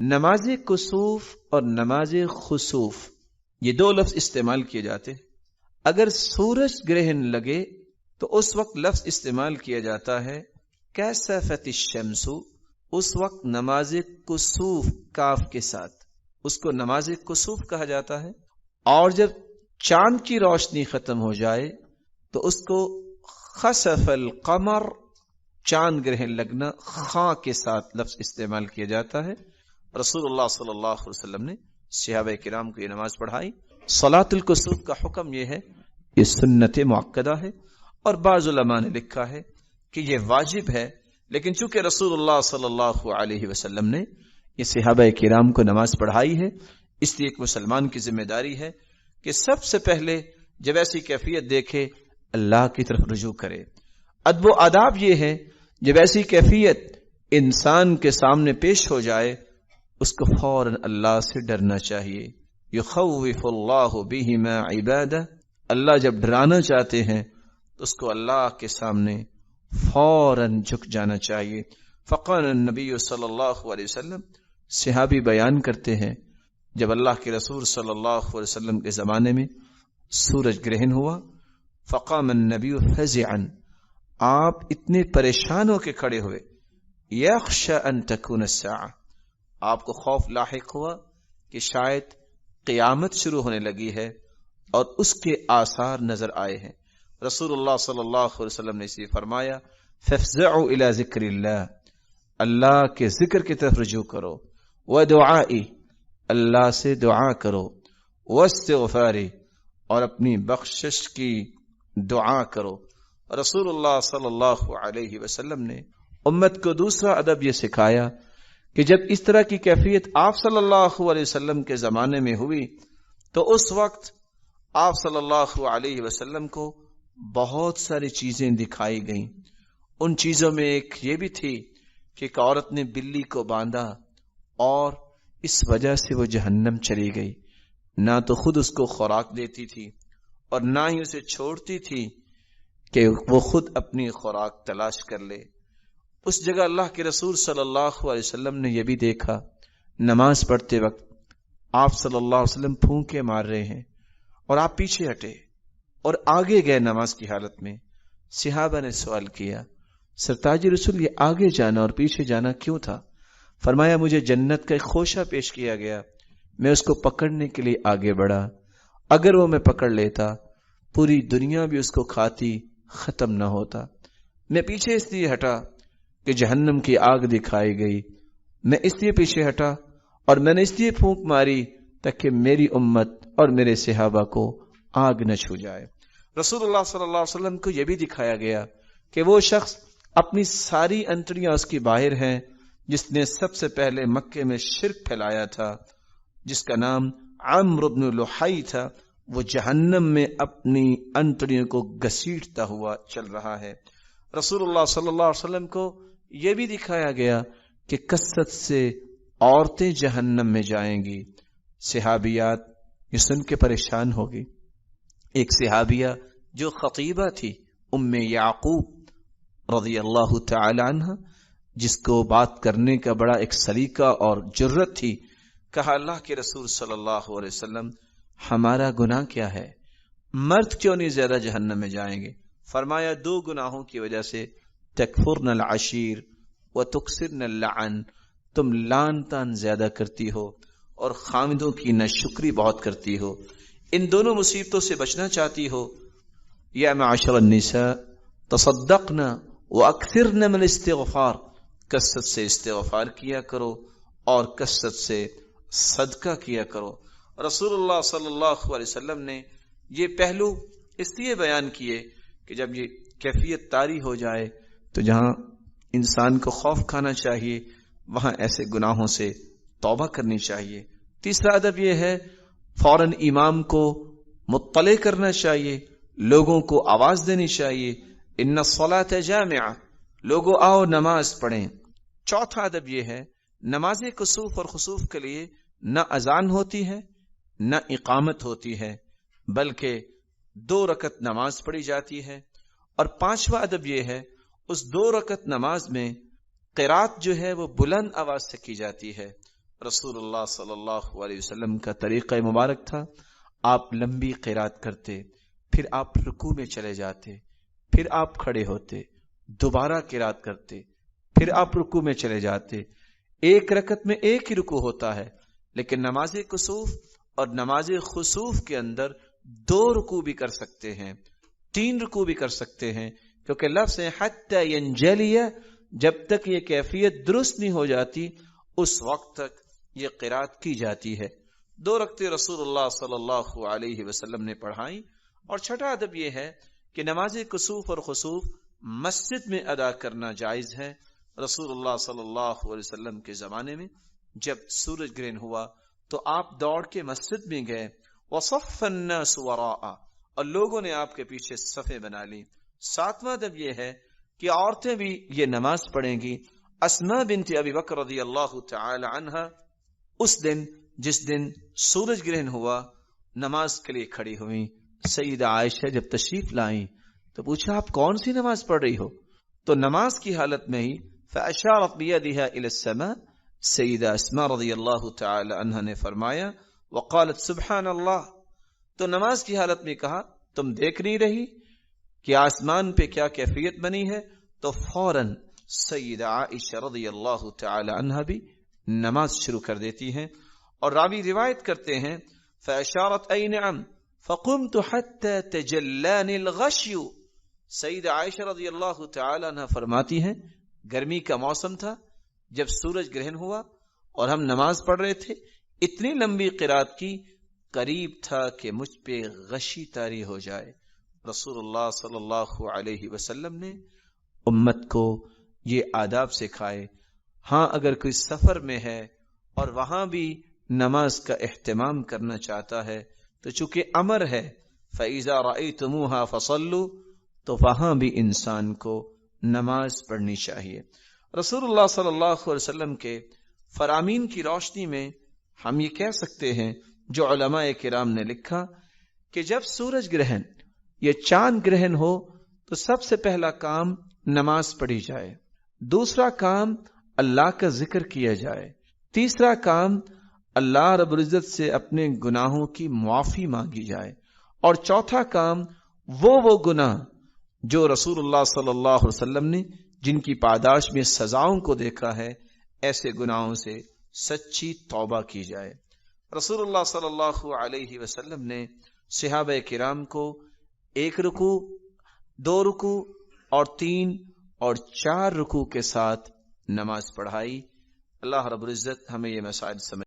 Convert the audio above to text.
نماز کسوف اور نماز خسوف یہ دو لفظ استعمال کیے جاتے ہیں. اگر سورج گرہن لگے تو اس وقت لفظ استعمال کیا جاتا ہے کیسفت الشمس، اس وقت نماز کسوف کاف کے ساتھ اس کو نماز کسوف کہا جاتا ہے. اور جب چاند کی روشنی ختم ہو جائے تو اس کو خسف القمر، چاند گرہن لگنا، خاں کے ساتھ لفظ استعمال کیا جاتا ہے. رسول اللہ صلی اللہ علیہ وسلم نے صحابہ کرام کو یہ نماز پڑھائی. صلاۃ الکسوف کا حکم یہ ہے، یہ سنت مؤکدہ ہے، اور بعض علماء نے لکھا ہے کہ یہ واجب ہے، لیکن چونکہ رسول اللہ صلی اللہ علیہ وسلم نے یہ صحابہ کرام کو نماز پڑھائی ہے، اس لیے ایک مسلمان کی ذمہ داری ہے کہ سب سے پہلے جب ایسی کیفیت دیکھے اللہ کی طرف رجوع کرے. ادب و آداب یہ ہے، جب ایسی کیفیت انسان کے سامنے پیش ہو جائے اس کو فوراً اللہ سے ڈرنا چاہیے. یخوف اللہ بہما عبادہ، اللہ جب ڈرانا چاہتے ہیں تو اس کو اللہ کے سامنے فوراً جھک جانا چاہیے. فقال النبی صلی اللہ علیہ وسلم، صحابی بیان کرتے ہیں جب اللہ کے رسول صلی اللہ علیہ وسلم کے زمانے میں سورج گرہن ہوا، فقام النبی فزعا، آپ اتنے پریشان ہو کے کھڑے ہوئے، یخشى ان تکون الساعہ، آپ کو خوف لاحق ہوا کہ شاید قیامت شروع ہونے لگی ہے اور اس کے آثار نظر آئے ہیں. رسول اللہ صلی اللہ علیہ وسلم نے اسے فرمایا فافزعوا الى ذکر اللہ، اللہ کے ذکر کی طرف رجوع کرو، ودعائی، اللہ سے دعا کرو، واستغفاری، اور اپنی بخشش کی دعا کرو. رسول اللہ صلی اللہ علیہ وسلم نے امت کو دوسرا ادب یہ سکھایا کہ جب اس طرح کی کیفیت آپ صلی اللہ علیہ وسلم کے زمانے میں ہوئی تو اس وقت آپ صلی اللہ علیہ وسلم کو بہت ساری چیزیں دکھائی گئیں. ان چیزوں میں ایک یہ بھی تھی کہ ایک عورت نے بلی کو باندھا اور اس وجہ سے وہ جہنم چلی گئی. نہ تو خود اس کو خوراک دیتی تھی اور نہ ہی اسے چھوڑتی تھی کہ وہ خود اپنی خوراک تلاش کر لے. اس جگہ اللہ کے رسول صلی اللہ علیہ وسلم نے یہ بھی دیکھا، نماز پڑھتے وقت آپ صلی اللہ علیہ وسلم پھونکے مار رہے ہیں اور آپ پیچھے ہٹے اور آگے گئے نماز کی حالت میں. صحابہ نے سوال کیا، سرتاج رسول یہ آگے جانا اور پیچھے جانا کیوں تھا؟ فرمایا مجھے جنت کا ایک خوشہ پیش کیا گیا، میں اس کو پکڑنے کے لیے آگے بڑھا. اگر وہ میں پکڑ لیتا پوری دنیا بھی اس کو کھاتی، ختم نہ ہوتا. میں پیچھے اس لیے ہٹا کہ جہنم کی آگ دکھائی گئی، میں اس لیے پیچھے ہٹا اور میں نے اس لیے پھونک ماری تاکہ میری امت اور میرے صحابہ کو آگ نہ چھو جائے. رسول اللہ صلی اللہ علیہ وسلم کو یہ بھی دکھایا گیا کہ وہ شخص اپنی ساری انتڑیاں اس کی باہر ہیں جس نے سب سے پہلے مکے میں شرک پھیلایا تھا، جس کا نام عمرو بن لحی تھا، وہ جہنم میں اپنی انتڑیوں کو گھسیٹتا ہوا چل رہا ہے. رسول اللہ صلی اللہ علیہ وسلم کو یہ بھی دکھایا گیا کہ کثرت سے عورتیں جہنم میں جائیں گی. صحابیات یہ سن کے پریشان ہوگی. ایک صحابیہ جو خطیبہ تھی، ام یعقوب رضی اللہ تعالی عنہ، جس کو بات کرنے کا بڑا ایک سلیقہ اور جرت تھی، کہا اللہ کے رسول صلی اللہ علیہ وسلم ہمارا گناہ کیا ہے؟ مرد کیوں نہیں زیادہ جہنم میں جائیں گے؟ فرمایا دو گناہوں کی وجہ سے، تکفرن العشیر وتکثرن اللعن، تم لعن طعن زیادہ کرتی ہو اور خامدوں کی ناشکری بہت کرتی ہو. ان دونوں مصیبتوں سے بچنا چاہتی ہو، یا معاشر النساء تصدقن واکثرن من الاستغفار، کثرت سے استغفار کیا کرو اور کثرت سے صدقہ کیا کرو. رسول اللہ صلی اللہ علیہ وسلم نے یہ پہلو اس لیے بیان کیے کہ جب یہ کیفیت طاری ہو جائے تو جہاں انسان کو خوف کھانا چاہیے وہاں ایسے گناہوں سے توبہ کرنی چاہیے. تیسرا ادب یہ ہے فوراً امام کو مطلع کرنا چاہیے، لوگوں کو آواز دینی چاہیے، ان الصلاۃ جامعہ، لوگوں آؤ نماز پڑھیں. چوتھا ادب یہ ہے نماز کسوف اور خسوف کے لیے نہ اذان ہوتی ہے نہ اقامت ہوتی ہے، بلکہ 2 رکعت نماز پڑھی جاتی ہے. اور پانچواں ادب یہ ہے اس 2 رکعت نماز میں قرات جو ہے وہ بلند آواز سے کی جاتی ہے. رسول اللہ صلی اللہ علیہ وسلم کا طریقہ مبارک تھا، آپ لمبی قرات کرتے، پھر آپ رکوع میں چلے جاتے، پھر آپ کھڑے ہوتے، دوبارہ قرات کرتے، پھر آپ رکوع میں چلے جاتے. ایک رکعت میں ایک ہی رکوع ہوتا ہے، لیکن نماز کسوف اور نماز خسوف کے اندر 2 رکوع بھی کر سکتے ہیں، 3 رکوع بھی کر سکتے ہیں، کیونکہ لفظ ہے حتی ینجلی، جب تک یہ کیفیت درست نہیں ہو جاتی اس وقت تک یہ قرات کی جاتی ہے. 2 رکعتیں رسول اللہ صلی اللہ علیہ وسلم نے پڑھائیں. اور چھٹا ادب یہ ہے کہ نماز کسوف اور خسوف مسجد میں ادا کرنا جائز ہے. رسول اللہ صلی اللہ علیہ وسلم کے زمانے میں جب سورج گرہن ہوا تو آپ دوڑ کے مسجد میں گئے، وصف الناس وراء، اور لوگوں نے آپ کے پیچھے صفیں بنا لی. 7واں ادب یہ ہے کہ عورتیں بھی یہ نماز پڑھیں گی. اسماء بنت ابی بکر رضی اللہ تعالی عنہا اس دن جس دن سورج گرہن ہوا نماز کے لیے کھڑی ہوئی. سیدہ عائشہ جب تشریف لائیں تو پوچھا آپ کون سی نماز پڑھ رہی ہو؟ تو نماز کی حالت میں ہی فاشارت بیدہا الی السماء، سیدہ اسماء رضی اللہ تعالی عنہا نے فرمایا وقالت سبحان اللہ. تو نماز کی حالت میں کہا تم دیکھ نہیں رہی کہ آسمان پہ کیا کیفیت بنی ہے؟ تو فوراً سیدہ عائشہ رضی اللہ تعالی عنہا بھی نماز شروع کر دیتی ہیں. اور راوی روایت کرتے ہیں فاشارت ای نعم فقمت حتى تجلاني الغشی. سیدہ عائشہ رضی اللہ تعالی عنہ فرماتی ہیں گرمی کا موسم تھا، جب سورج گرہن ہوا اور ہم نماز پڑھ رہے تھے، اتنی لمبی قرات کی، قریب تھا کہ مجھ پہ غشی طاری ہو جائے. رسول اللہ صلی اللہ علیہ وسلم نے امت کو یہ آداب سکھائے. ہاں اگر کوئی سفر میں ہے اور وہاں بھی نماز کا اہتمام کرنا چاہتا ہے تو چونکہ امر ہے فَإِذَا رَأَيْتُمُوهَا فَصَلُّوا، تو وہاں بھی انسان کو نماز پڑھنی چاہیے. رسول اللہ صلی اللہ علیہ وسلم کے فرامین کی روشنی میں ہم یہ کہہ سکتے ہیں جو علماء کرام نے لکھا کہ جب سورج گرہن یا چاند گرہن ہو تو سب سے پہلا کام نماز پڑھی جائے، دوسرا کام اللہ کا ذکر کیا جائے، تیسرا کام اللہ رب العزت سے اپنے گناہوں کی معافی مانگی جائے، اور چوتھا کام وہ گناہ جو رسول اللہ صلی اللہ علیہ وسلم نے جن کی پاداش میں سزاؤں کو دیکھا ہے، ایسے گناہوں سے سچی توبہ کی جائے. رسول اللہ صلی اللہ علیہ وسلم نے صحابہ کرام کو 1 رکوع، 2 رکوع اور 3 اور 4 رکوع کے ساتھ نماز پڑھائی. اللہ رب العزت ہمیں یہ مسائل سمجھ